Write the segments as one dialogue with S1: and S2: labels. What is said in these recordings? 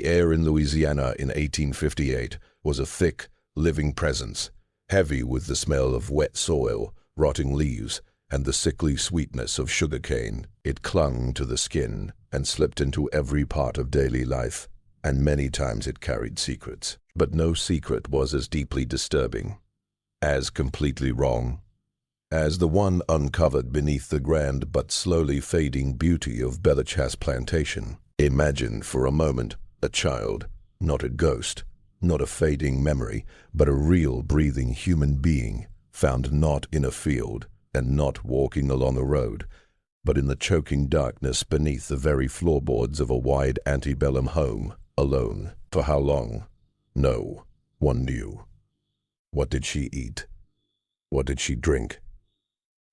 S1: The air in Louisiana in 1858 was a thick, living presence, heavy with the smell of wet soil, rotting leaves, and the sickly sweetness of sugarcane. It clung to the skin and slipped into every part of daily life, and many times it carried secrets. But no secret was as deeply disturbing, as completely wrong, as the one uncovered beneath the grand but slowly fading beauty of Betwen's plantation. Imagine for a moment a child, not a ghost, not a fading memory, but a real breathing human being, found not in a field and not walking along a road, but in the choking darkness beneath the very floorboards of a wide antebellum home, alone. For how long? No one knew. What did she eat? What did she drink?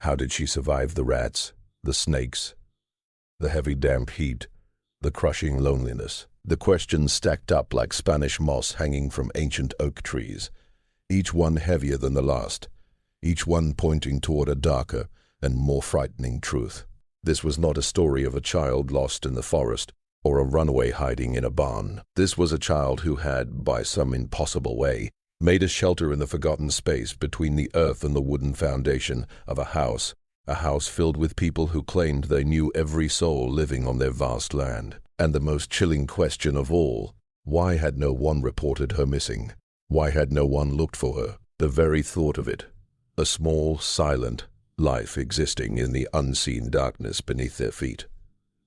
S1: How did she survive the rats, the snakes, the heavy damp heat, the crushing loneliness? The questions stacked up like Spanish moss hanging from ancient oak trees, each one heavier than the last, each one pointing toward a darker and more frightening truth. This was not a story of a child lost in the forest or a runaway hiding in a barn. This was a child who had, by some impossible way, made a shelter in the forgotten space between the earth and the wooden foundation of a house filled with people who claimed they knew every soul living on their vast land. And the most chilling question of all, why had no one reported her missing? Why had no one looked for her? The very thought of it, a small, silent life existing in the unseen darkness beneath their feet,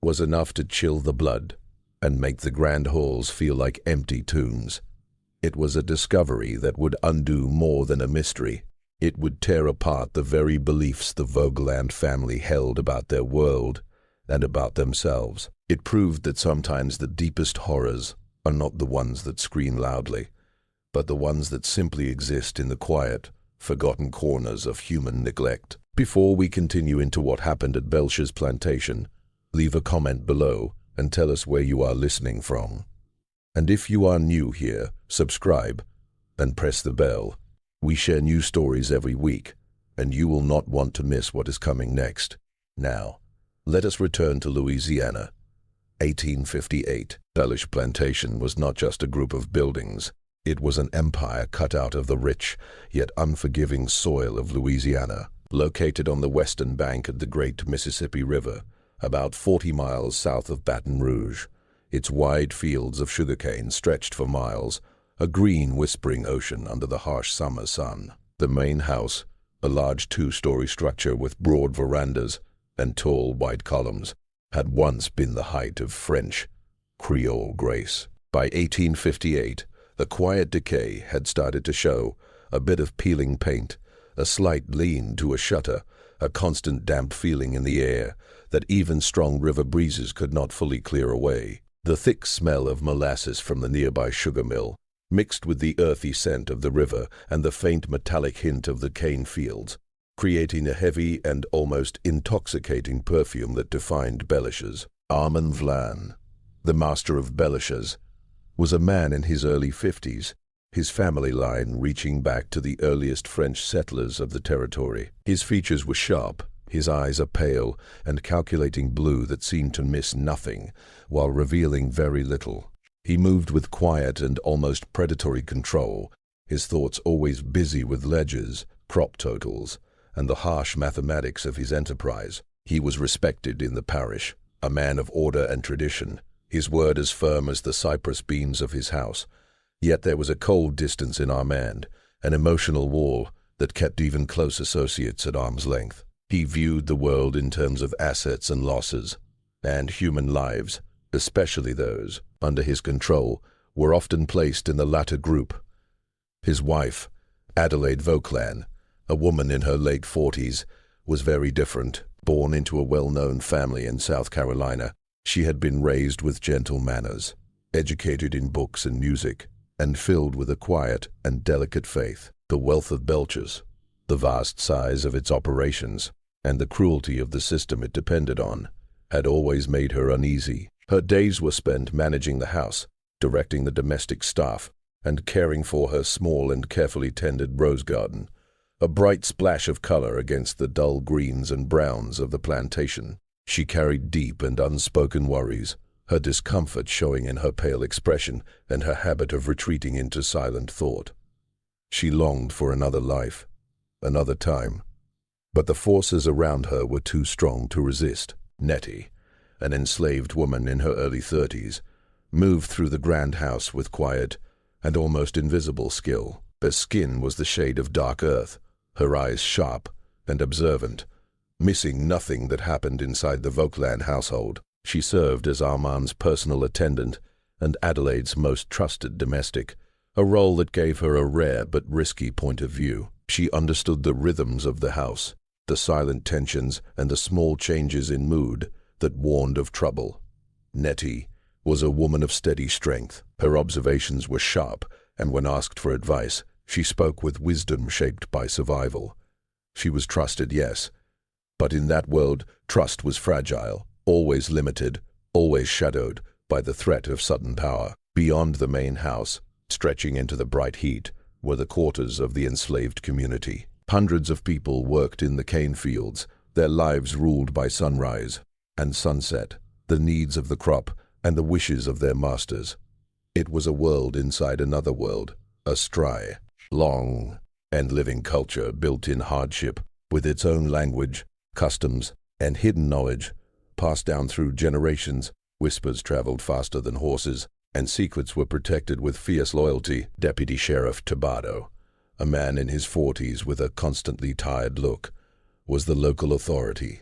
S1: was enough to chill the blood and make the grand halls feel like empty tombs. It was a discovery that would undo more than a mystery. It would tear apart the very beliefs the Vogeland family held about their world and about themselves. It proved that sometimes the deepest horrors are not the ones that scream loudly, but the ones that simply exist in the quiet, forgotten corners of human neglect. Before we continue into what happened at Betwen's plantation, leave a comment below and tell us where you are listening from. And if you are new here, subscribe and press the bell. We share new stories every week, and you will not want to miss what is coming next. Now, let us return to Louisiana. 1858. Betwen's plantation was not just a group of buildings. It was an empire cut out of the rich, yet unforgiving soil of Louisiana. Located on the western bank of the great Mississippi River, about 40 miles south of Baton Rouge, its wide fields of sugarcane stretched for miles, a green whispering ocean under the harsh summer sun. The main house, a large two-story structure with broad verandas and tall white columns, had once been the height of French Creole grace. By 1858, the quiet decay had started to show, a bit of peeling paint, a slight lean to a shutter, a constant damp feeling in the air that even strong river breezes could not fully clear away. The thick smell of molasses from the nearby sugar mill, mixed with the earthy scent of the river and the faint metallic hint of the cane fields, creating a heavy and almost intoxicating perfume that defined Betwen's. Armand Vlan, the master of Betwen's, was a man in his early 50s, his family line reaching back to the earliest French settlers of the territory. His features were sharp, his eyes a pale and calculating blue that seemed to miss nothing while revealing very little. He moved with quiet and almost predatory control, his thoughts always busy with ledgers, crop totals, and the harsh mathematics of his enterprise. He was respected in the parish, a man of order and tradition, his word as firm as the cypress beams of his house. Yet there was a cold distance in Armand, an emotional wall that kept even close associates at arm's length. He viewed the world in terms of assets and losses, and human lives, especially those under his control, were often placed in the latter group. His wife, Adelaide Vauclin, a woman in her late 40s, was very different. Born into a well-known family in South Carolina, she had been raised with gentle manners, educated in books and music, and filled with a quiet and delicate faith. The wealth of Betwen's, the vast size of its operations, and the cruelty of the system it depended on, had always made her uneasy. Her days were spent managing the house, directing the domestic staff, and caring for her small and carefully tended rose garden, a bright splash of color against the dull greens and browns of the plantation. She carried deep and unspoken worries, her discomfort showing in her pale expression and her habit of retreating into silent thought. She longed for another life, another time, but the forces around her were too strong to resist. Nettie, an enslaved woman in her early 30s, moved through the grand house with quiet and almost invisible skill. Her skin was the shade of dark earth, her eyes sharp and observant, missing nothing that happened inside the Vauquelin household. She served as Armand's personal attendant and Adelaide's most trusted domestic, a role that gave her a rare but risky point of view. She understood the rhythms of the house, the silent tensions and the small changes in mood that warned of trouble. Nettie was a woman of steady strength. Her observations were sharp, and when asked for advice, she spoke with wisdom shaped by survival. She was trusted, yes, but in that world, trust was fragile, always limited, always shadowed by the threat of sudden power. Beyond the main house, stretching into the bright heat, were the quarters of the enslaved community. Hundreds of people worked in the cane fields, their lives ruled by sunrise and sunset, the needs of the crop and the wishes of their masters. It was a world inside another world, a stry, long, and living culture built in hardship, with its own language, customs, and hidden knowledge, passed down through generations. Whispers traveled faster than horses, and secrets were protected with fierce loyalty. Deputy Sheriff Tabado, a man in his 40s with a constantly tired look, was the local authority.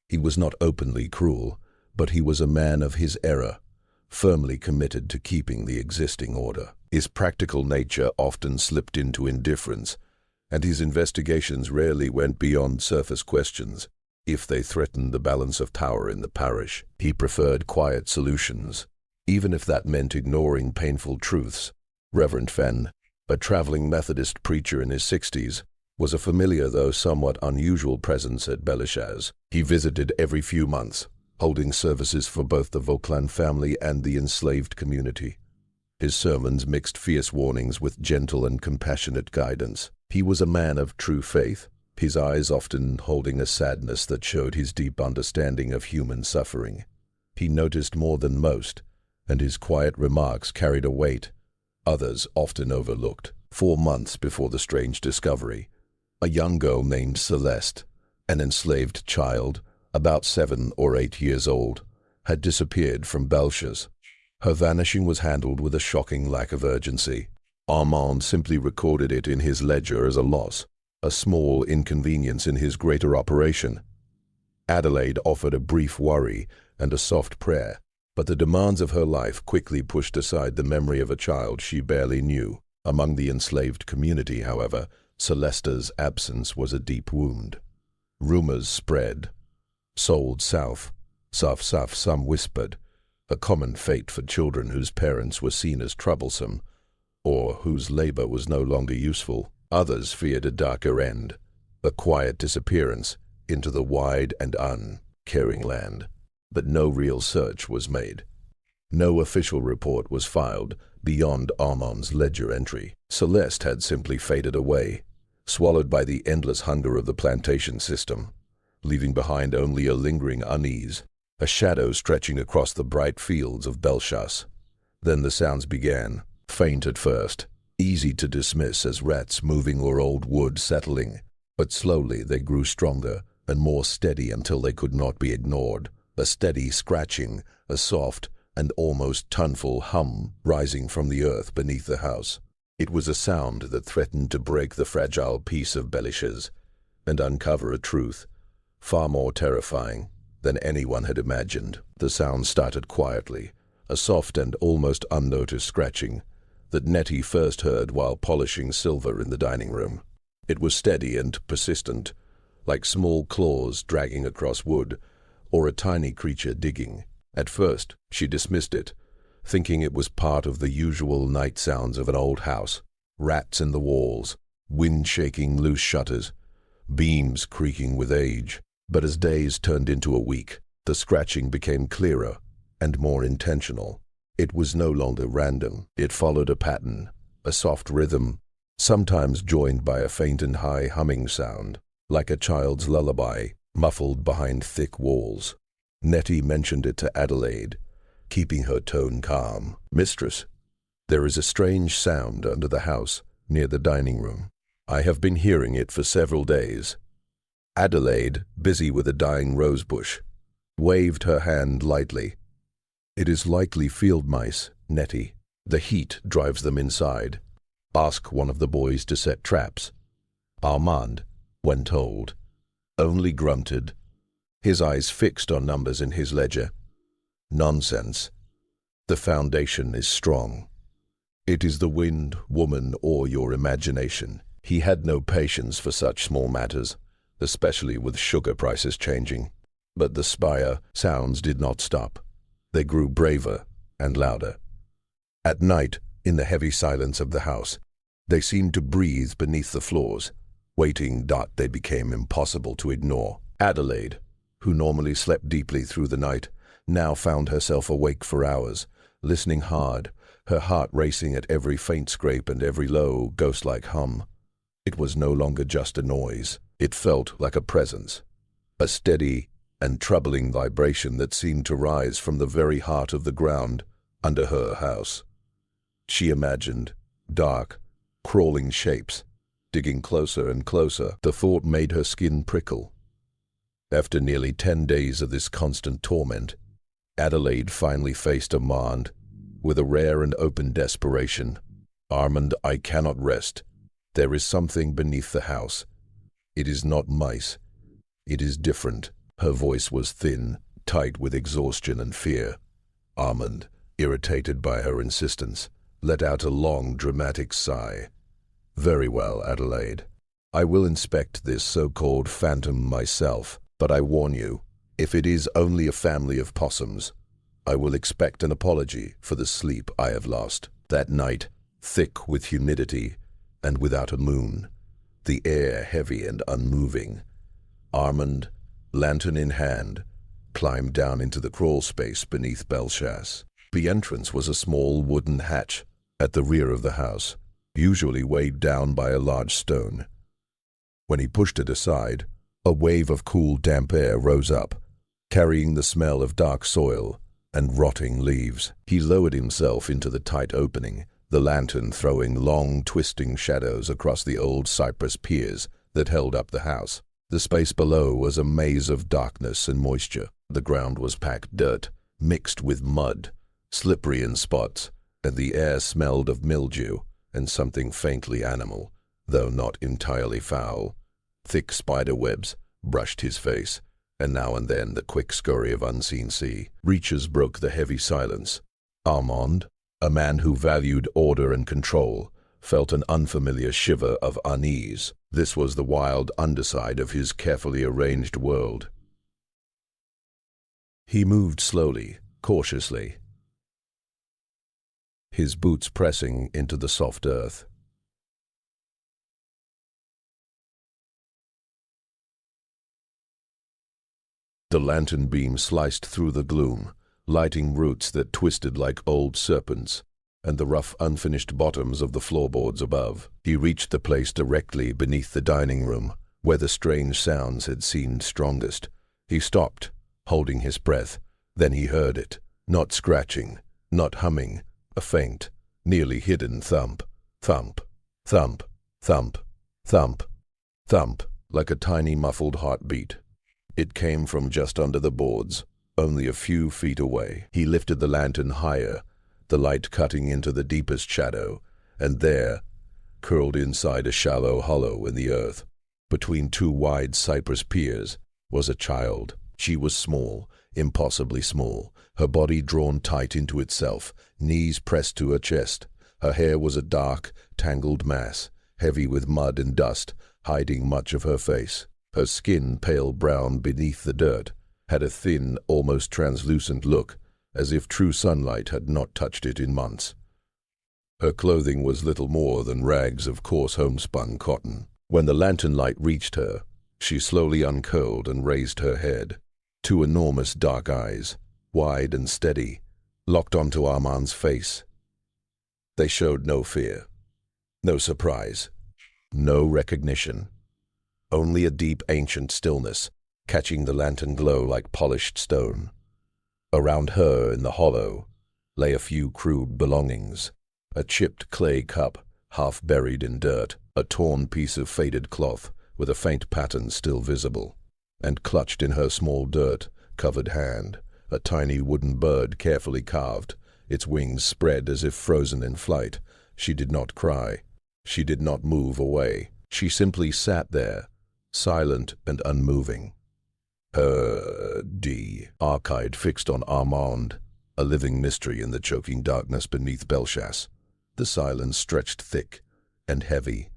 S1: He was not openly cruel, but he was a man of his era, firmly committed to keeping the existing order. His practical nature often slipped into indifference, and his investigations rarely went beyond surface questions. If they threatened the balance of power in the parish, he preferred quiet solutions, even if that meant ignoring painful truths. Reverend Fenn, a traveling Methodist preacher in his 60s, was a familiar though somewhat unusual presence at Belishaz. He visited every few months, holding services for both the Vauquelin family and the enslaved community. His sermons mixed fierce warnings with gentle and compassionate guidance. He was a man of true faith, his eyes often holding a sadness that showed his deep understanding of human suffering. He noticed more than most, and his quiet remarks carried a weight others often overlooked. 4 months before the strange discovery, a young girl named Celeste, an enslaved child, about 7 or 8 years old, had disappeared from Belchers. Her vanishing was handled with a shocking lack of urgency. Armand simply recorded it in his ledger as a loss, a small inconvenience in his greater operation. Adelaide offered a brief worry and a soft prayer, but the demands of her life quickly pushed aside the memory of a child she barely knew. Among the enslaved community, however, Celeste's absence was a deep wound. Rumors spread. Sold south, some whispered, a common fate for children whose parents were seen as troublesome, or whose labor was no longer useful. Others feared a darker end, a quiet disappearance into the wide and uncaring land. But no real search was made. No official report was filed beyond Armand's ledger entry. Celeste had simply faded away, swallowed by the endless hunger of the plantation system, leaving behind only a lingering unease, a shadow stretching across the bright fields of Belchas. Then the sounds began, faint at first, easy to dismiss as rats moving or old wood settling, but slowly they grew stronger and more steady until they could not be ignored. A steady scratching, a soft and almost tuneful hum rising from the earth beneath the house. It was a sound that threatened to break the fragile peace of Belishaz and uncover a truth far more terrifying than anyone had imagined. The sound started quietly, a soft and almost unnoticed scratching that Nettie first heard while polishing silver in the dining room. It was steady and persistent, like small claws dragging across wood, or a tiny creature digging. At first, she dismissed it, thinking it was part of the usual night sounds of an old house. Rats in the walls, wind shaking loose shutters, beams creaking with age. But as days turned into a week, the scratching became clearer and more intentional. It was no longer random. It followed a pattern, a soft rhythm, sometimes joined by a faint and high humming sound, like a child's lullaby, muffled behind thick walls. Nettie mentioned it to Adelaide, keeping her tone calm. "Mistress, there is a strange sound under the house near the dining room. I have been hearing it for several days." Adelaide, busy with a dying rosebush, waved her hand lightly. "It is likely field mice, Nettie. The heat drives them inside. Ask one of the boys to set traps." Armand, when told, only grunted, his eyes fixed on numbers in his ledger. "Nonsense. The foundation is strong. It is the wind, woman, or your imagination." He had no patience for such small matters, especially with sugar prices changing. But the spire sounds did not stop. They grew braver and louder. At night, in the heavy silence of the house, they seemed to breathe beneath the floors, waiting that they became impossible to ignore. Adelaide, who normally slept deeply through the night, now found herself awake for hours, listening hard, her heart racing at every faint scrape and every low, ghost-like hum. It was no longer just a noise. It felt like a presence, a steady and troubling vibration that seemed to rise from the very heart of the ground under her house. She imagined dark, crawling shapes, digging closer and closer. The thought made her skin prickle. After nearly 10 days of this constant torment, Adelaide finally faced Armand with a rare and open desperation. "Armand, I cannot rest. There is something beneath the house. It is not mice. It is different." Her voice was thin, tight with exhaustion and fear. Armand, irritated by her insistence, let out a long, dramatic sigh. "Very well, Adelaide. I will inspect this so-called phantom myself, but I warn you, if it is only a family of possums, I will expect an apology for the sleep I have lost." That night, thick with humidity and without a moon, the air heavy and unmoving, Armand, lantern in hand, climbed down into the crawl space beneath Belchas. The entrance was a small wooden hatch at the rear of the house, usually weighed down by a large stone. When he pushed it aside, a wave of cool, damp air rose up, carrying the smell of dark soil and rotting leaves. He lowered himself into the tight opening, the lantern throwing long, twisting shadows across the old cypress piers that held up the house. The space below was a maze of darkness and moisture. The ground was packed dirt, mixed with mud, slippery in spots, and the air smelled of mildew and something faintly animal, though not entirely foul. Thick spider webs brushed his face, and now and then the quick scurry of unseen sea. Reaches broke the heavy silence. Armand, a man who valued order and control, felt an unfamiliar shiver of unease. This was the wild underside of his carefully arranged world. He moved slowly, cautiously, his boots pressing into the soft earth. The lantern beam sliced through the gloom, lighting roots that twisted like old serpents, and the rough, unfinished bottoms of the floorboards above. He reached the place directly beneath the dining room, where the strange sounds had seemed strongest. He stopped, holding his breath. Then he heard it, not scratching, not humming, a faint, nearly hidden thump, thump, thump, thump, thump, thump, like a tiny muffled heartbeat. It came from just under the boards, only a few feet away. He lifted the lantern higher, the light cutting into the deepest shadow, and there, curled inside a shallow hollow in the earth, between two wide cypress piers, was a child. She was small, impossibly small, her body drawn tight into itself, knees pressed to her chest. Her hair was a dark, tangled mass, heavy with mud and dust, hiding much of her face. Her skin, pale brown beneath the dirt, had a thin, almost translucent look, as if true sunlight had not touched it in months. Her clothing was little more than rags of coarse homespun cotton. When the lantern light reached her, she slowly uncurled and raised her head. Two enormous dark eyes, wide and steady, locked onto Armand's face. They showed no fear, no surprise, no recognition. Only a deep, ancient stillness, catching the lantern glow like polished stone. Around her in the hollow lay a few crude belongings: a chipped clay cup half buried in dirt, a torn piece of faded cloth with a faint pattern still visible, and clutched in her small dirt-covered hand, a tiny wooden bird carefully carved, its wings spread as if frozen in flight. She did not cry. She did not move away. She simply sat there, silent and unmoving. Her archive fixed on Armand, a living mystery in the choking darkness beneath Belchas. The silence stretched thick and heavy,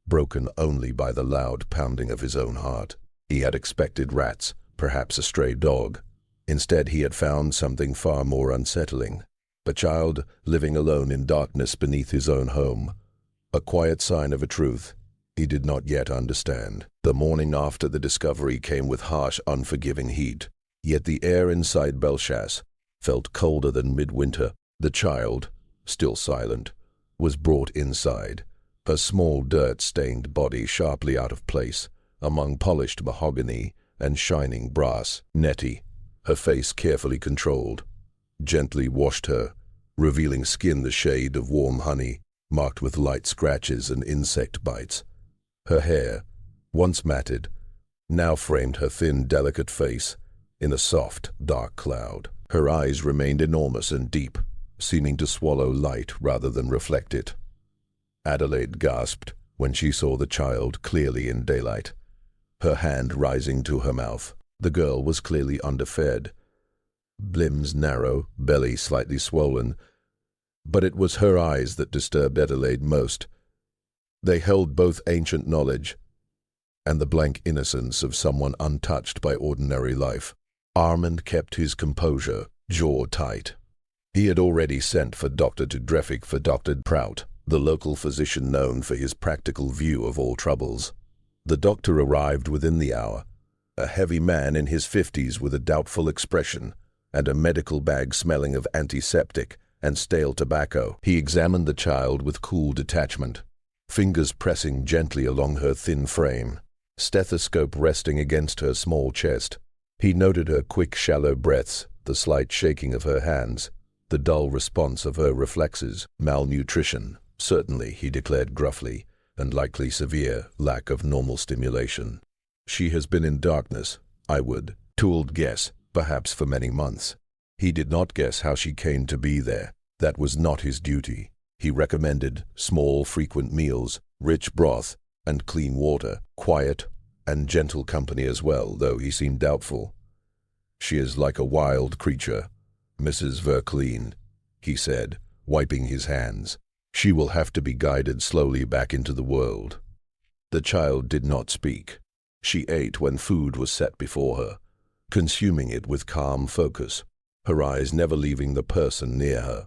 S1: broken only by the loud pounding of his own heart. He had expected rats, perhaps a stray dog. Instead, he had found something far more unsettling: a child living alone in darkness beneath his own home, a quiet sign of a truth he did not yet understand. The morning after the discovery came with harsh, unforgiving heat, yet the air inside Belchas felt colder than midwinter. The child, still silent, was brought inside, her small dirt-stained body sharply out of place among polished mahogany and shining brass. Nettie, her face carefully controlled, gently washed her, revealing skin the shade of warm honey, marked with light scratches and insect bites. Her hair, once matted, now framed her thin, delicate face in a soft, dark cloud. Her eyes remained enormous and deep, seeming to swallow light rather than reflect it. Adelaide gasped when she saw the child clearly in daylight, her hand rising to her mouth. The girl was clearly underfed, limbs narrow, belly slightly swollen, but it was her eyes that disturbed Adelaide most. They held both ancient knowledge and the blank innocence of someone untouched by ordinary life. Armand kept his composure, jaw tight. He had already sent for Dr. Tudrefik for Dr. Prout, the local physician known for his practical view of all troubles. The doctor arrived within the hour, a heavy man in his 50s with a doubtful expression and a medical bag smelling of antiseptic and stale tobacco. He examined the child with cool detachment, fingers pressing gently along her thin frame, stethoscope resting against her small chest. He noted her quick, shallow breaths, the slight shaking of her hands, the dull response of her reflexes. Malnutrition, certainly, he declared gruffly, and likely severe lack of normal stimulation. She has been in darkness, I would, tooled guess, perhaps for many months. He did not guess how she came to be there. That was not his duty. He recommended small, frequent meals, rich broth, and clean water, quiet and gentle company as well, though he seemed doubtful. She is like a wild creature, Mrs. Verkleen, he said, wiping his hands. She will have to be guided slowly back into the world. The child did not speak. She ate when food was set before her, consuming it with calm focus, her eyes never leaving the person near her.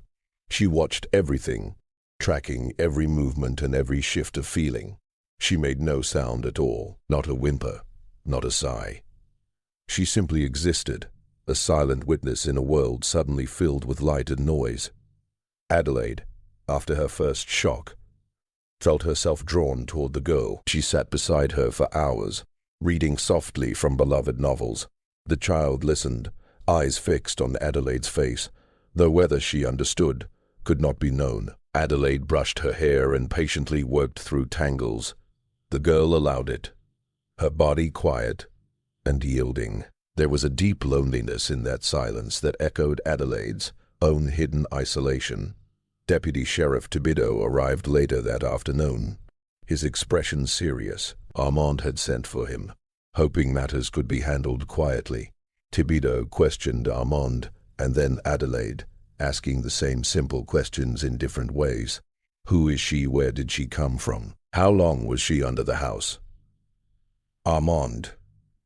S1: She watched everything, tracking every movement and every shift of feeling. She made no sound at all, not a whimper, not a sigh. She simply existed, a silent witness in a world suddenly filled with light and noise. Adelaide, after her first shock, felt herself drawn toward the girl. She sat beside her for hours, reading softly from beloved novels. The child listened, eyes fixed on Adelaide's face, though whether she understood could not be known. Adelaide brushed her hair and patiently worked through tangles. The girl allowed it, her body quiet and yielding. There was a deep loneliness in that silence that echoed Adelaide's own hidden isolation. Deputy Sheriff Thibodeau arrived later that afternoon, his expression serious. Armand had sent for him, hoping matters could be handled quietly. Thibodeau questioned Armand and then Adelaide, asking the same simple questions in different ways. Who is she? Where did she come from? How long was she under the house? Armand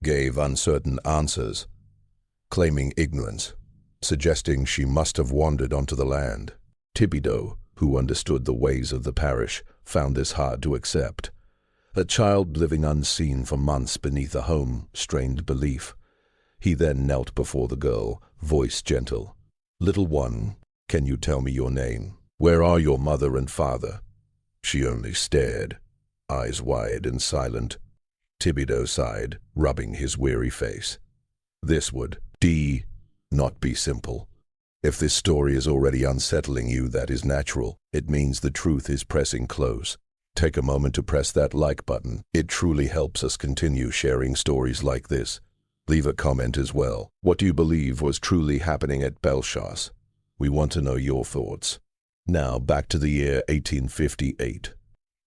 S1: gave uncertain answers, claiming ignorance, suggesting she must have wandered onto the land. Thibodeau, who understood the ways of the parish, found this hard to accept. A child living unseen for months beneath a home strained belief. He then knelt before the girl, voice gentle. "Little one, can you tell me your name? Where are your mother and father?" She only stared, eyes wide and silent. Thibodeau sighed, rubbing his weary face. This would not be simple. If this story is already unsettling you, that is natural. It means the truth is pressing close. Take a moment to press that like button. It truly helps us continue sharing stories like this. Leave a comment as well. What do you believe was truly happening at Belchas? We want to know your thoughts. Now back to the year 1858.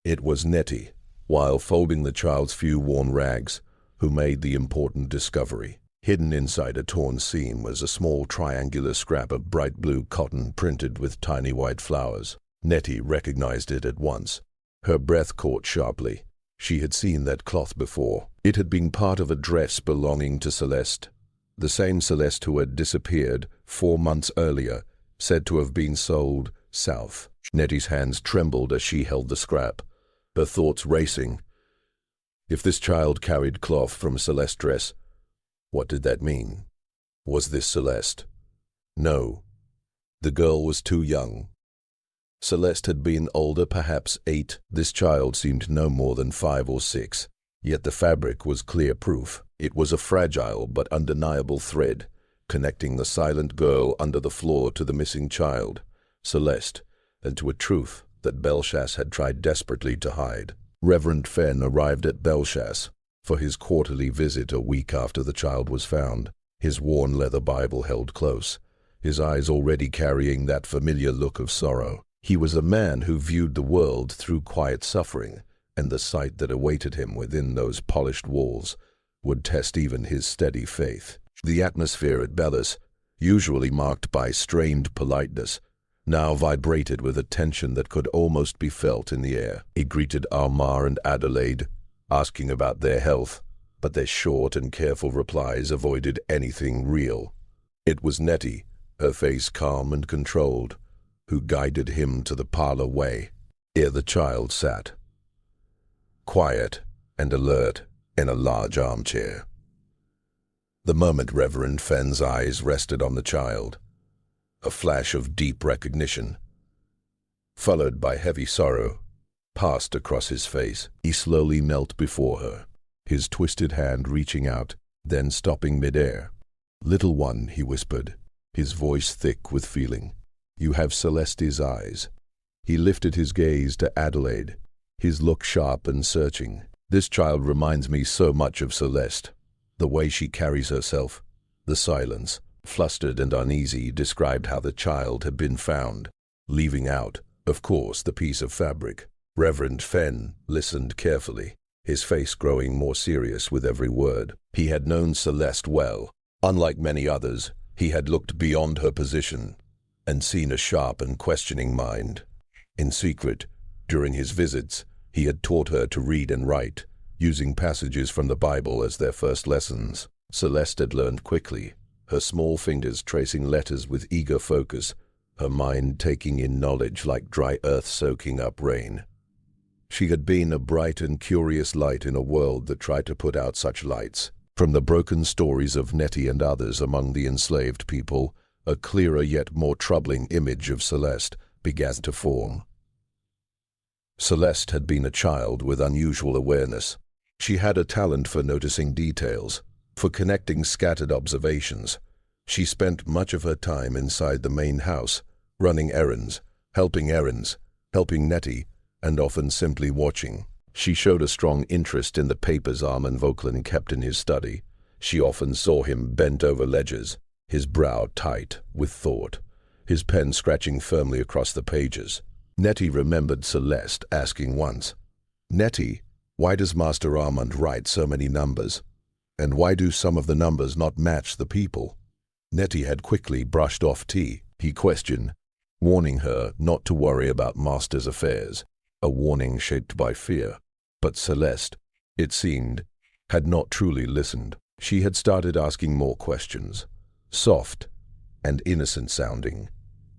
S1: It was Nettie, while folding the child's few worn rags, who made the important discovery. Hidden inside a torn seam was a small triangular scrap of bright blue cotton printed with tiny white flowers. Nettie recognized it at once. Her breath caught sharply. She had seen that cloth before. It had been part of a dress belonging to Celeste, the same Celeste who had disappeared 4 months earlier, said to have been sold south. Nettie's hands trembled as she held the scrap, her thoughts racing. If this child carried cloth from Celeste's dress, what did that mean? Was this Celeste? No. The girl was too young. Celeste had been older, perhaps 8. This child seemed no more than 5 or 6. Yet the fabric was clear proof. It was a fragile but undeniable thread, connecting the silent girl under the floor to the missing child, Celeste, and to a truth that Belchas had tried desperately to hide. Reverend Fenn arrived at Belchas for his quarterly visit a week after the child was found, his worn leather Bible held close, his eyes already carrying that familiar look of sorrow. He was a man who viewed the world through quiet suffering, and the sight that awaited him within those polished walls would test even his steady faith. The atmosphere at Belchas, usually marked by strained politeness, now vibrated with a tension that could almost be felt in the air. He greeted Alma and Adelaide, asking about their health, but their short and careful replies avoided anything real. It was Nettie, her face calm and controlled, who guided him to the parlor way. Here the child sat, quiet and alert, in a large armchair. The moment Reverend Fenn's eyes rested on the child, a flash of deep recognition, followed by heavy sorrow, passed across his face. He slowly knelt before her, his twisted hand reaching out, then stopping midair. "Little one," he whispered, his voice thick with feeling. "You have Celeste's eyes." He lifted his gaze to Adelaide, his look sharp and searching. "This child reminds me so much of Celeste. The way she carries herself." The silence, flustered and uneasy, described how the child had been found, leaving out, of course, the piece of fabric. Reverend Fenn listened carefully, his face growing more serious with every word. He had known Celeste well. Unlike many others, he had looked beyond her position and seen a sharp and questioning mind. In secret, during his visits, he had taught her to read and write, using passages from the Bible as their first lessons. Celeste had learned quickly, her small fingers tracing letters with eager focus, her mind taking in knowledge like dry earth soaking up rain. She had been a bright and curious light in a world that tried to put out such lights. From the broken stories of Nettie and others among the enslaved people, a clearer yet more troubling image of Celeste began to form. Celeste had been a child with unusual awareness. She had a talent for noticing details, for connecting scattered observations. She spent much of her time inside the main house, running errands, helping Nettie, and often simply watching. She showed a strong interest in the papers Armand Vauquelin kept in his study. She often saw him bent over ledgers, his brow tight with thought, his pen scratching firmly across the pages. Nettie remembered Celeste asking once, "Nettie, why does Master Armand write so many numbers? And why do some of the numbers not match the people?" Nettie had quickly brushed off tea. He questioned, warning her not to worry about Master's affairs, a warning shaped by fear. But Celeste, it seemed, had not truly listened. She had started asking more questions, soft and innocent sounding,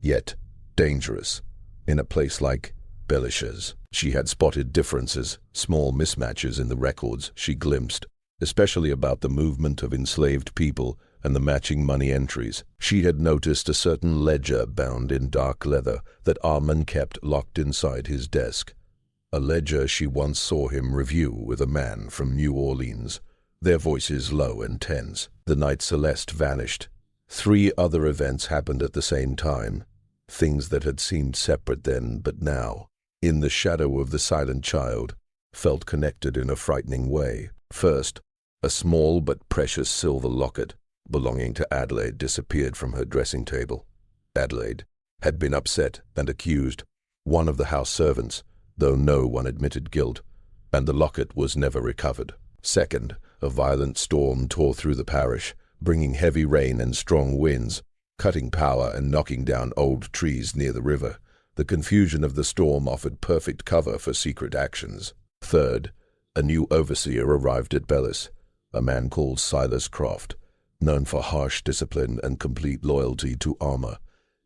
S1: yet dangerous. In a place like Belchas, she had spotted differences, small mismatches in the records she glimpsed, especially about the movement of enslaved people and the matching money entries. She had noticed a certain ledger bound in dark leather that Armand kept locked inside his desk, a ledger she once saw him review with a man from New Orleans, their voices low and tense. The night Celeste vanished, 3 other events happened at the same time, things that had seemed separate then but now, in the shadow of the silent child, felt connected in a frightening way. First, a small but precious silver locket belonging to Adelaide disappeared from her dressing table. Adelaide had been upset and accused one of the house servants, though no one admitted guilt, and the locket was never recovered. Second, a violent storm tore through the parish, bringing heavy rain and strong winds, cutting power and knocking down old trees near the river. The confusion of the storm offered perfect cover for secret actions. Third, a new overseer arrived at Bellis, a man called Silas Croft, known for harsh discipline and complete loyalty to Armour.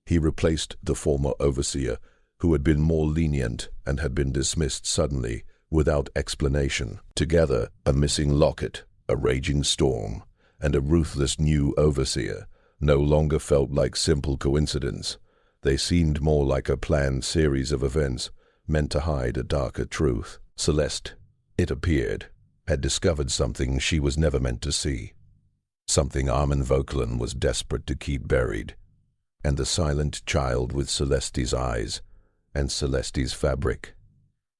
S1: He replaced the former overseer, who had been more lenient and had been dismissed suddenly, without explanation. Together, a missing locket, a raging storm, and a ruthless new overseer no longer felt like simple coincidence. They seemed more like a planned series of events meant to hide a darker truth. Celeste, it appeared, had discovered something she was never meant to see. Something Armand Vauquelin was desperate to keep buried. And the silent child with Celeste's eyes and Celeste's fabric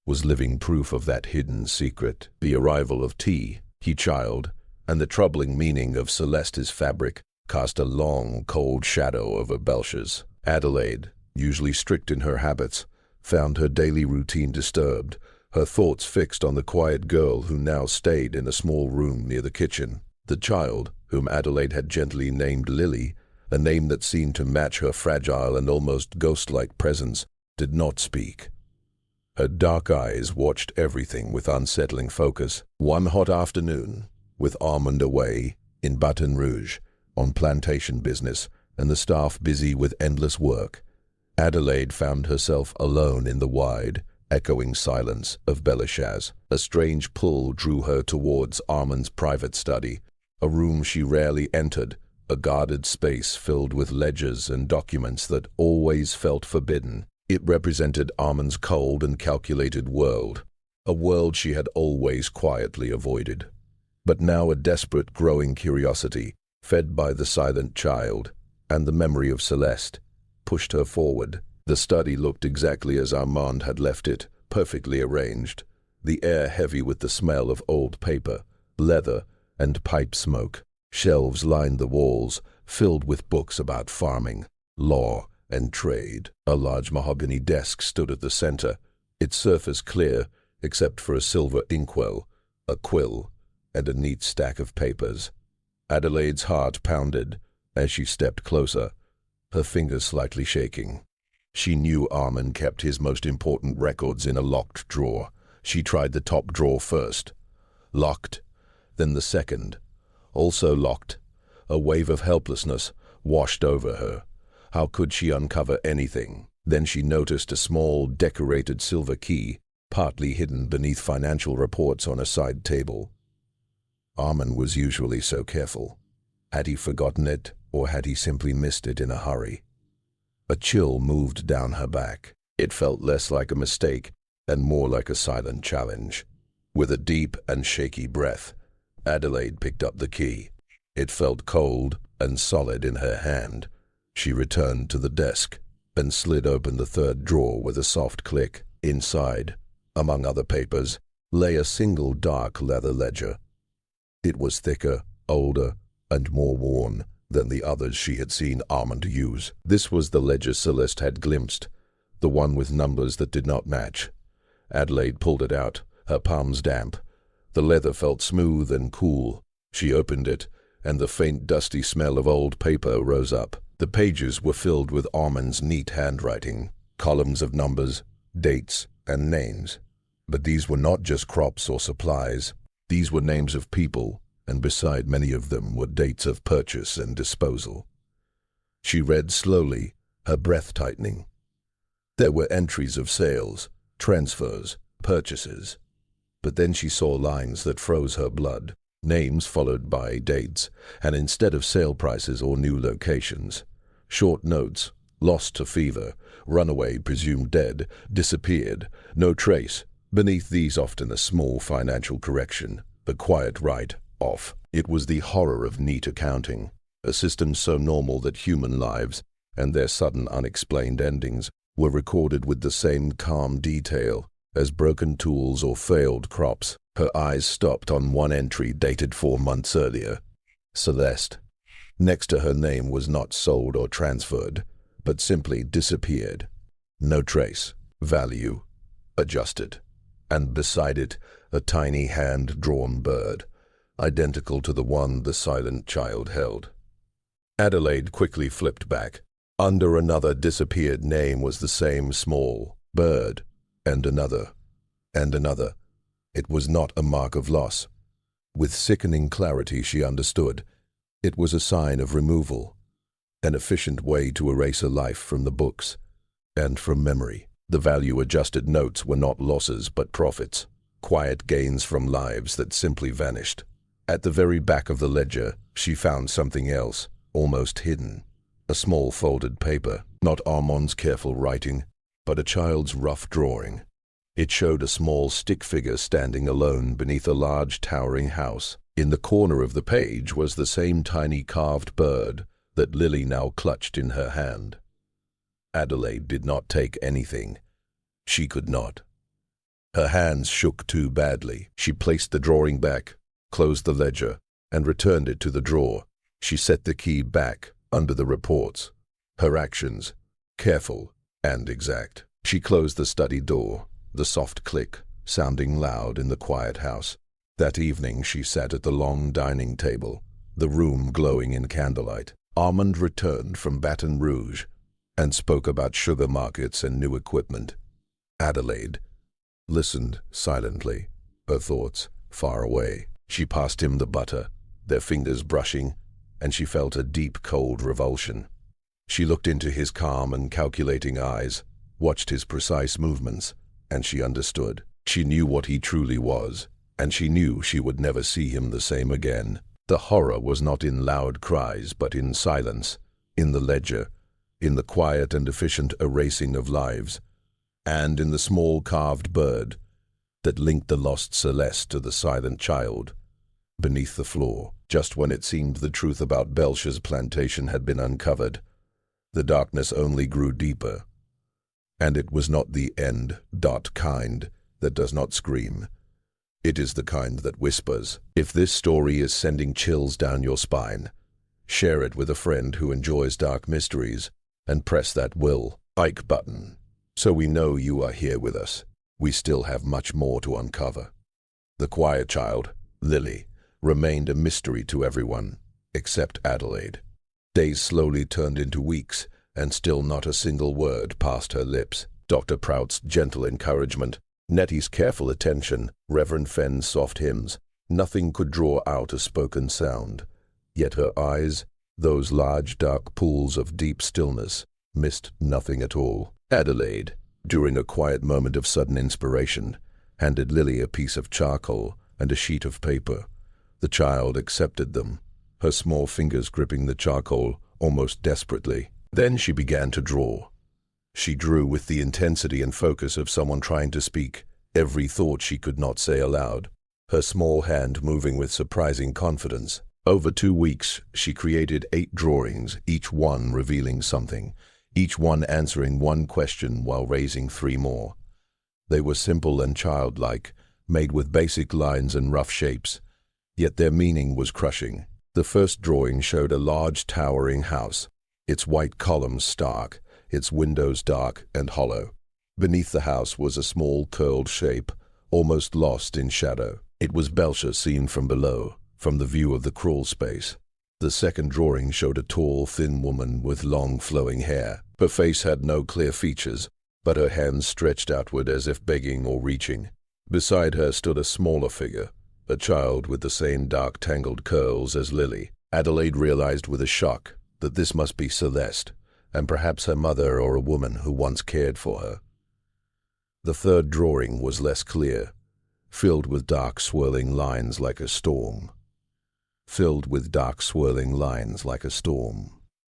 S1: was living proof of that hidden secret. The arrival of tea, he child, and the troubling meaning of Celeste's fabric cast a long, cold shadow over Belcher's. Adelaide, usually strict in her habits, found her daily routine disturbed, her thoughts fixed on the quiet girl who now stayed in a small room near the kitchen. The child, whom Adelaide had gently named Lily, a name that seemed to match her fragile and almost ghost-like presence, did not speak. Her dark eyes watched everything with unsettling focus. One hot afternoon, with Armand away in Baton Rouge on plantation business and the staff busy with endless work, Adelaide found herself alone in the wide, echoing silence of Bellechasse. A strange pull drew her towards Armand's private study, a room she rarely entered, a guarded space filled with ledgers and documents that always felt forbidden. It represented Armand's cold and calculated world, a world she had always quietly avoided. But now a desperate growing curiosity, fed by the silent child and the memory of Celeste, pushed her forward. The study looked exactly as Armand had left it, perfectly arranged, the air heavy with the smell of old paper, leather, and pipe smoke. Shelves lined the walls, filled with books about farming, law, and trade. A large mahogany desk stood at the center, its surface clear except for a silver inkwell, a quill, and a neat stack of papers. Adelaide's heart pounded as she stepped closer, her fingers slightly shaking. She knew Armand kept his most important records in a locked drawer. She tried the top drawer first. Locked, then the second. Also locked. A wave of helplessness washed over her. How could she uncover anything? Then she noticed a small, decorated silver key, partly hidden beneath financial reports on a side table. Armand was usually so careful. Had he forgotten it, or had he simply missed it in a hurry? A chill moved down her back. It felt less like a mistake and more like a silent challenge. With a deep and shaky breath, Adelaide picked up the key. It felt cold and solid in her hand. She returned to the desk and slid open the third drawer with a soft click. Inside, among other papers, lay a single dark leather ledger. It was thicker, older, and more worn than the others she had seen Armand use. This was the ledger Celeste had glimpsed, the one with numbers that did not match. Adelaide pulled it out, her palms damp. The leather felt smooth and cool. She opened it, and the faint dusty smell of old paper rose up. The pages were filled with Armand's neat handwriting, columns of numbers, dates, and names. But these were not just crops or supplies. These were names of people, and beside many of them were dates of purchase and disposal. She read slowly, her breath tightening. There were entries of sales, transfers, purchases. But then she saw lines that froze her blood, names followed by dates, and instead of sale prices or new locations, short notes, lost to fever, runaway presumed dead, disappeared, no trace. Beneath these often a small financial correction, the quiet write-off. It was the horror of neat accounting. a system so normal that human lives and their sudden unexplained endings were recorded with the same calm detail as broken tools or failed crops. Her eyes stopped on one entry dated 4 months earlier. Celeste. Next to her name was not sold or transferred, but simply disappeared. No trace. Value. Adjusted. And beside it, a tiny hand-drawn bird, identical to the one the silent child held. Adelaide quickly flipped back. Under another disappeared name was the same small bird, and another, and another. It was not a mark of loss. With sickening clarity she understood. It was a sign of removal, an efficient way to erase a life from the books and from memory. The value-adjusted notes were not losses but profits, quiet gains from lives that simply vanished. At the very back of the ledger, she found something else, almost hidden. A small folded paper, not Armand's careful writing, but a child's rough drawing. It showed a small stick figure standing alone beneath a large towering house. In the corner of the page was the same tiny carved bird that Lily now clutched in her hand. Adelaide did not take anything. She could not. Her hands shook too badly. She placed the drawing back, closed the ledger, and returned it to the drawer. She set the key back under the reports. Her actions, careful and exact. She closed the study door, the soft click sounding loud in the quiet house. That evening she sat at the long dining table, the room glowing in candlelight. Armand returned from Baton Rouge and spoke about sugar markets and new equipment. Adelaide listened silently, her thoughts far away. She passed him the butter, their fingers brushing, and she felt a deep, cold revulsion. She looked into his calm and calculating eyes, watched his precise movements, and she understood. She knew what he truly was, and she knew she would never see him the same again. The horror was not in loud cries, but in silence, in the ledger, in the quiet and efficient erasing of lives, and in the small carved bird that linked the lost Celeste to the silent child beneath the floor. Just when it seemed the truth about Belcher's plantation had been uncovered, the darkness only grew deeper. And it was not the end kind that does not scream. It is the kind that whispers. If this story is sending chills down your spine, share it with a friend who enjoys dark mysteries, and press that like button, so we know you are here with us. We still have much more to uncover. The quiet child, Lily, remained a mystery to everyone, except Adelaide. Days slowly turned into weeks, and still not a single word passed her lips. Dr. Prout's gentle encouragement, Nettie's careful attention, Reverend Fenn's soft hymns, nothing could draw out a spoken sound. Yet her eyes, those large dark pools of deep stillness, missed nothing at all. Adelaide, during a quiet moment of sudden inspiration, handed Lily a piece of charcoal and a sheet of paper. The child accepted them, her small fingers gripping the charcoal almost desperately. Then she began to draw. She drew with the intensity and focus of someone trying to speak every thought she could not say aloud, her small hand moving with surprising confidence. Over 2 weeks, she created 8 drawings, each one revealing something, each one answering one question while raising 3 more. They were simple and childlike, made with basic lines and rough shapes, yet their meaning was crushing. The first drawing showed a large towering house, its white columns stark, its windows dark and hollow. Beneath the house was a small curled shape, almost lost in shadow. It was Belcher seen from below, from the view of the crawl space. The second drawing showed a tall, thin woman with long, flowing hair. Her face had no clear features, but her hands stretched outward as if begging or reaching. Beside her stood a smaller figure, a child with the same dark, tangled curls as Lily. Adelaide realized with a shock that this must be Celeste, and perhaps her mother or a woman who once cared for her. The third drawing was less clear, filled with dark, swirling lines like a storm.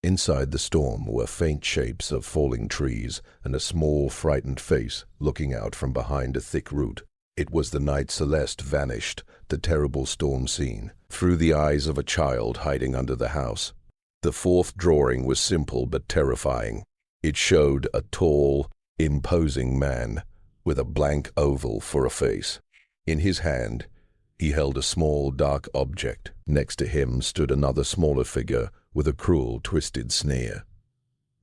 S1: Inside the storm were faint shapes of falling trees and a small, frightened face looking out from behind a thick root. It was the night Celeste vanished, the terrible storm scene, through the eyes of a child hiding under the house. The fourth drawing was simple but terrifying. It showed a tall, imposing man with a blank oval for a face. In his hand, he held a small, dark object. Next to him stood another smaller figure with a cruel, twisted sneer.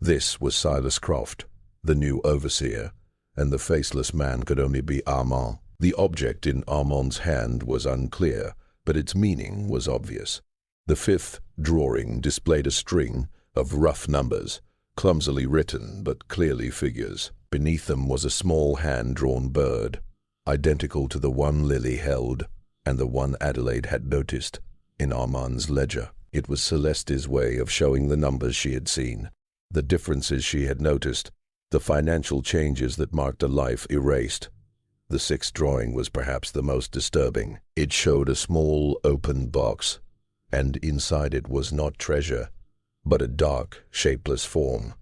S1: This was Silas Croft, the new overseer, and the faceless man could only be Armand. The object in Armand's hand was unclear, but its meaning was obvious. The fifth drawing displayed a string of rough numbers, clumsily written but clearly figures. Beneath them was a small hand-drawn bird, identical to the one Lily held, and the one Adelaide had noticed in Armand's ledger. It was Celeste's way of showing the numbers she had seen, the differences she had noticed, the financial changes that marked a life erased. The sixth drawing was perhaps the most disturbing. It showed a small, open box, and inside it was not treasure, but a dark, shapeless form.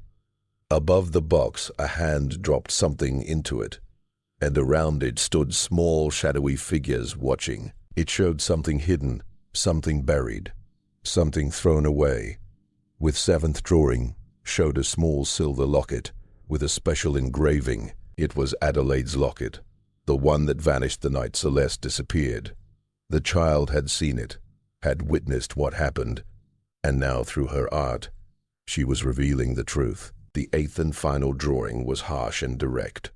S1: Above the box, a hand dropped something into it, and around it stood small, shadowy figures watching. It showed something hidden, something buried, something thrown away. With seventh drawing, showed a small silver locket with a special engraving. It was Adelaide's locket, the one that vanished the night Celeste disappeared. The child had seen it, had witnessed what happened, and now through her art, she was revealing the truth. The eighth and final drawing was harsh and direct.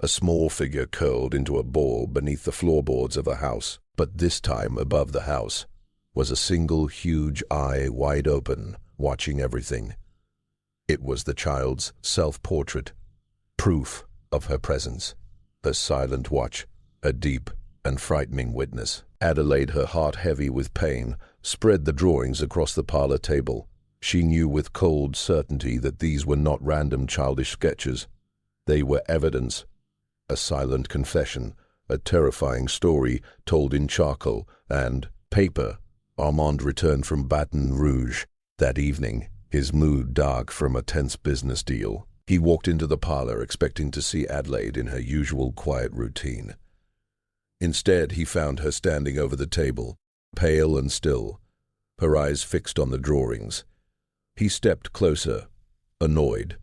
S1: A small figure curled into a ball beneath the floorboards of a house, but this time above the house was a single huge eye wide open, watching everything. It was the child's self-portrait, proof of her presence, her silent watch, a deep and frightening witness. Adelaide, her heart heavy with pain, spread the drawings across the parlor table. She knew with cold certainty that these were not random childish sketches. They were evidence, a silent confession, a terrifying story told in charcoal and paper. Armand returned from Baton Rouge that evening, his mood dark from a tense business deal. He walked into the parlor expecting to see Adelaide in her usual quiet routine. Instead, he found her standing over the table, pale and still, her eyes fixed on the drawings. He stepped closer, annoyed.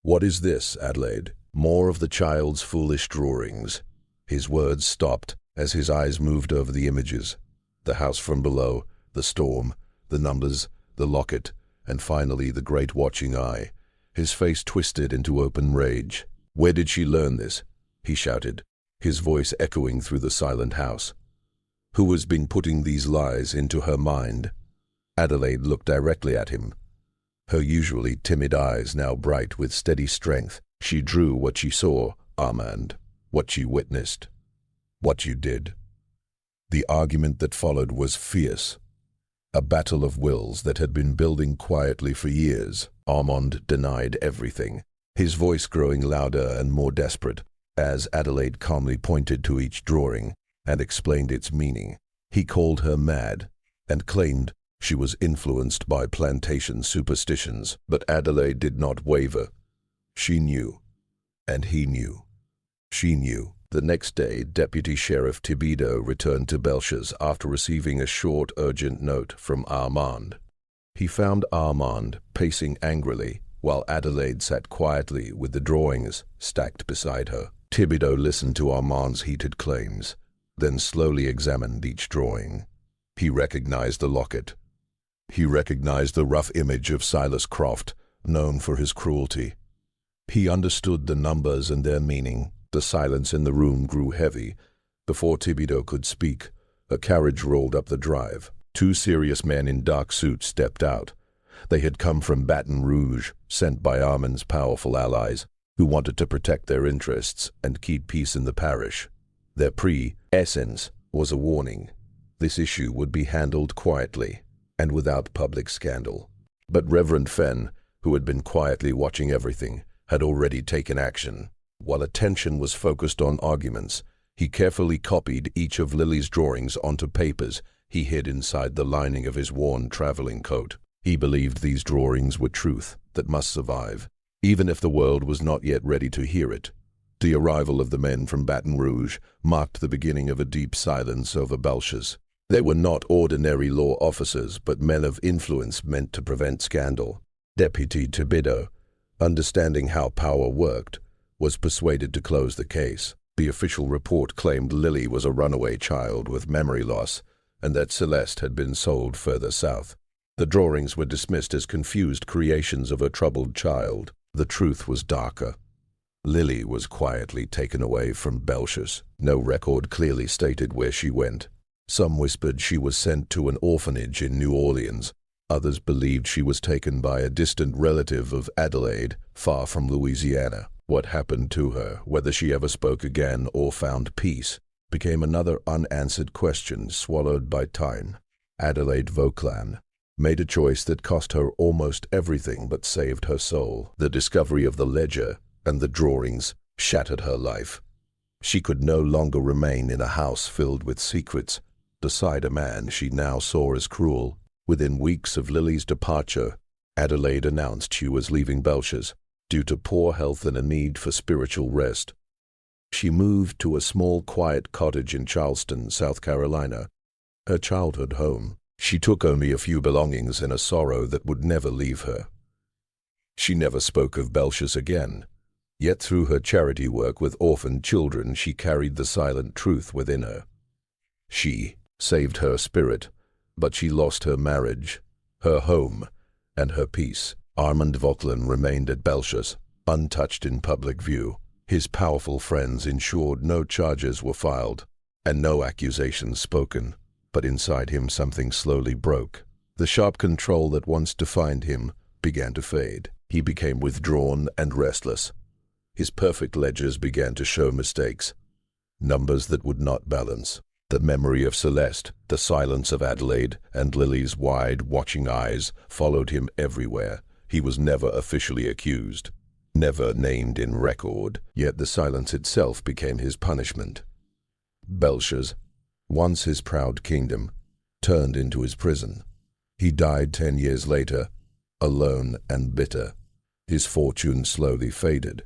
S1: "What is this, Adelaide?" "More of the child's foolish drawings." His words stopped as his eyes moved over the images. The house from below, the storm, the numbers, the locket, and finally the great watching eye. His face twisted into open rage. "Where did she learn this?" he shouted, his voice echoing through the silent house. "Who has been putting these lies into her mind?" Adelaide looked directly at him, her usually timid eyes now bright with steady strength. "She drew what she saw, Armand, what she witnessed, what you did." The argument that followed was fierce, a battle of wills that had been building quietly for years. Armand denied everything, his voice growing louder and more desperate as Adelaide calmly pointed to each drawing and explained its meaning. He called her mad and claimed she was influenced by plantation superstitions, but Adelaide did not waver. She knew, and he knew. She knew. The next day, Deputy Sheriff Thibodeau returned to Belcher's after receiving a short, urgent note from Armand. He found Armand pacing angrily, while Adelaide sat quietly with the drawings stacked beside her. Thibodeau listened to Armand's heated claims, then slowly examined each drawing. He recognized the locket. He recognized the rough image of Silas Croft, known for his cruelty. He understood the numbers and their meaning. The silence in the room grew heavy. Before Thibodeau could speak, a carriage rolled up the drive. Two serious men in dark suits stepped out. They had come from Baton Rouge, sent by Armand's powerful allies, who wanted to protect their interests and keep peace in the parish. Their presence was a warning. This issue would be handled quietly and without public scandal. But Reverend Fenn, who had been quietly watching everything, had already taken action. While attention was focused on arguments, he carefully copied each of Lily's drawings onto papers he hid inside the lining of his worn traveling coat. He believed these drawings were truth that must survive, even if the world was not yet ready to hear it. The arrival of the men from Baton Rouge marked the beginning of a deep silence over Belcher's. They were not ordinary law officers, but men of influence meant to prevent scandal. Deputy Thibodeau, understanding how power worked, was persuaded to close the case. The official report claimed Lily was a runaway child with memory loss, and that Celeste had been sold further south. The drawings were dismissed as confused creations of a troubled child. The truth was darker. Lily was quietly taken away from Belcher's. No record clearly stated where she went. Some whispered she was sent to an orphanage in New Orleans. Others believed she was taken by a distant relative of Adelaide, far from Louisiana. What happened to her, whether she ever spoke again or found peace, became another unanswered question swallowed by time. Adelaide Vauquelin made a choice that cost her almost everything but saved her soul. The discovery of the ledger and the drawings shattered her life. She could no longer remain in a house filled with secrets, beside a man she now saw as cruel. Within weeks of Lily's departure, Adelaide announced she was leaving Belcher's due to poor health and a need for spiritual rest. She moved to a small, quiet cottage in Charleston, South Carolina, her childhood home. She took only a few belongings and a sorrow that would never leave her. She never spoke of Belcher's again, yet through her charity work with orphaned children she carried the silent truth within her. She saved her spirit, but she lost her marriage, her home, and her peace. Armand Vauquelin remained at Belcher's, untouched in public view. His powerful friends ensured no charges were filed and no accusations spoken. But inside him something slowly broke. The sharp control that once defined him began to fade. He became withdrawn and restless. His perfect ledgers began to show mistakes, numbers that would not balance. The memory of Celeste, the silence of Adelaide, and Lily's wide, watching eyes followed him everywhere. He was never officially accused, never named in record, yet the silence itself became his punishment. Belcher's, once his proud kingdom, turned into his prison. He died 10 years later, alone and bitter. His fortune slowly faded,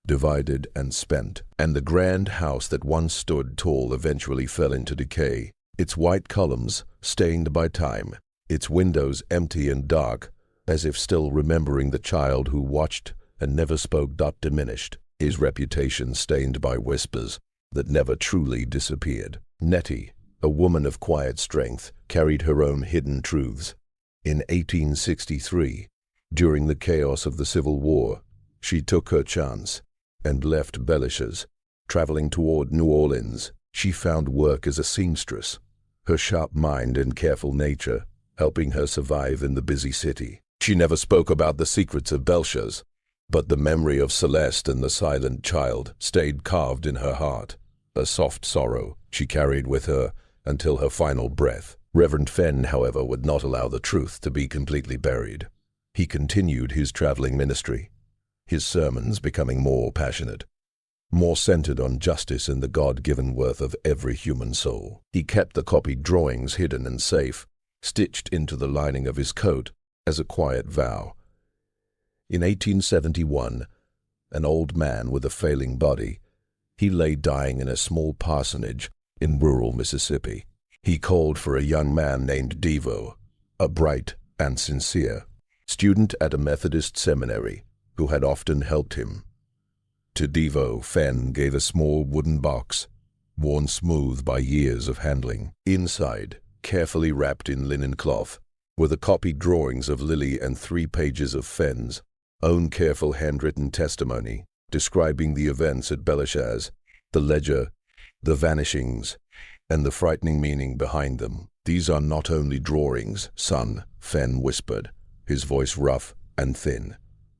S1: divided and spent, and the grand house that once stood tall eventually fell into decay, its white columns stained by time, its windows empty and dark, as if still remembering the child who watched and never spoke. Diminished, his reputation stained by whispers that never truly disappeared. Nettie, a woman of quiet strength, carried her own hidden truths. In 1863, during the chaos of the Civil War, she took her chance and left Belcher's, traveling toward New Orleans. She found work as a seamstress, her sharp mind and careful nature helping her survive in the busy city. She never spoke about the secrets of Belcher's, but the memory of Celeste and the silent child stayed carved in her heart, a soft sorrow she carried with her until her final breath. Reverend Fenn, however, would not allow the truth to be completely buried. He continued his traveling ministry, his sermons becoming more passionate, more centered on justice and the God-given worth of every human soul. He kept the copied drawings hidden and safe, stitched into the lining of his coat as a quiet vow. In 1871, an old man with a failing body, he lay dying in a small parsonage in rural Mississippi. He called for a young man named Devo, a bright and sincere student at a Methodist seminary who had often helped him. To Devo, Fenn gave a small wooden box, worn smooth by years of handling. Inside, carefully wrapped in linen cloth, were the copied drawings of Lily and 3 pages of Fenn's own careful handwritten testimony describing the events at Belcher's, the ledger, the vanishings, and the frightening meaning behind them. "These are not only drawings, son," Fenn whispered, his voice rough and thin.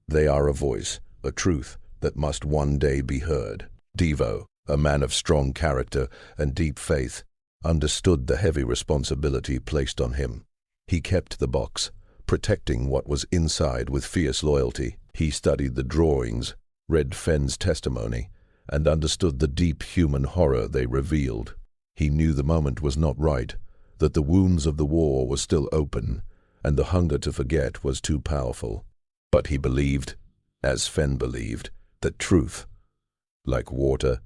S1: "They are a voice, a truth that must one day be heard." Devo, a man of strong character and deep faith, understood the heavy responsibility placed on him. He kept the box, protecting what was inside with fierce loyalty. He studied the drawings, read Fenn's testimony, and understood the deep human horror they revealed. He knew the moment was not right, that the wounds of the war were still open, and the hunger to forget was too powerful. But he believed, as Fenn believed, that truth, like water,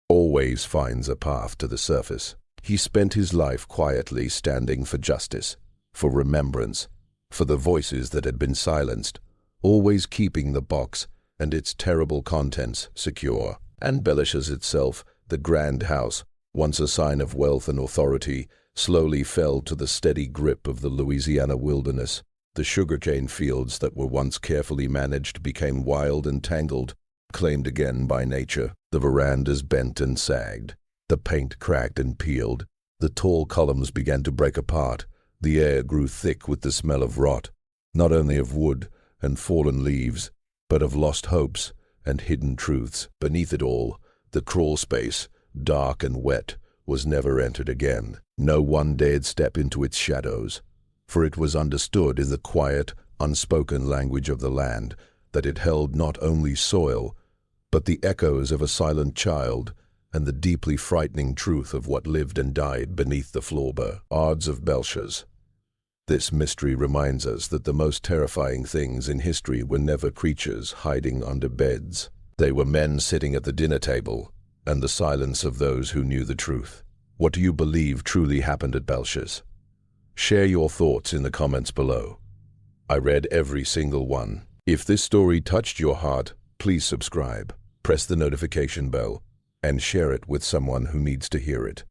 S1: always finds a path to the surface. He spent his life quietly standing for justice, for remembrance, for the voices that had been silenced, always keeping the box and its terrible contents secure. And Belcher's itself, the grand house, once a sign of wealth and authority, slowly fell to the steady grip of the Louisiana wilderness. The sugarcane fields that were once carefully managed became wild and tangled, claimed again by nature. The verandas bent and sagged. The paint cracked and peeled. The tall columns began to break apart. The air grew thick with the smell of rot, not only of wood and fallen leaves, but of lost hopes and hidden truths. Beneath it all, the crawl space, dark and wet, was never entered again. No one dared step into its shadows, for it was understood in the quiet, unspoken language of the land that it held not only soil, but the echoes of a silent child and the deeply frightening truth of what lived and died beneath the floorboards of Belcher's. This mystery reminds us that the most terrifying things in history were never creatures hiding under beds. They were men sitting at the dinner table, and the silence of those who knew the truth. What do you believe truly happened at Belcher's? Share your thoughts in the comments below. I read every single one. If this story touched your heart, please subscribe, press the notification bell, and share it with someone who needs to hear it.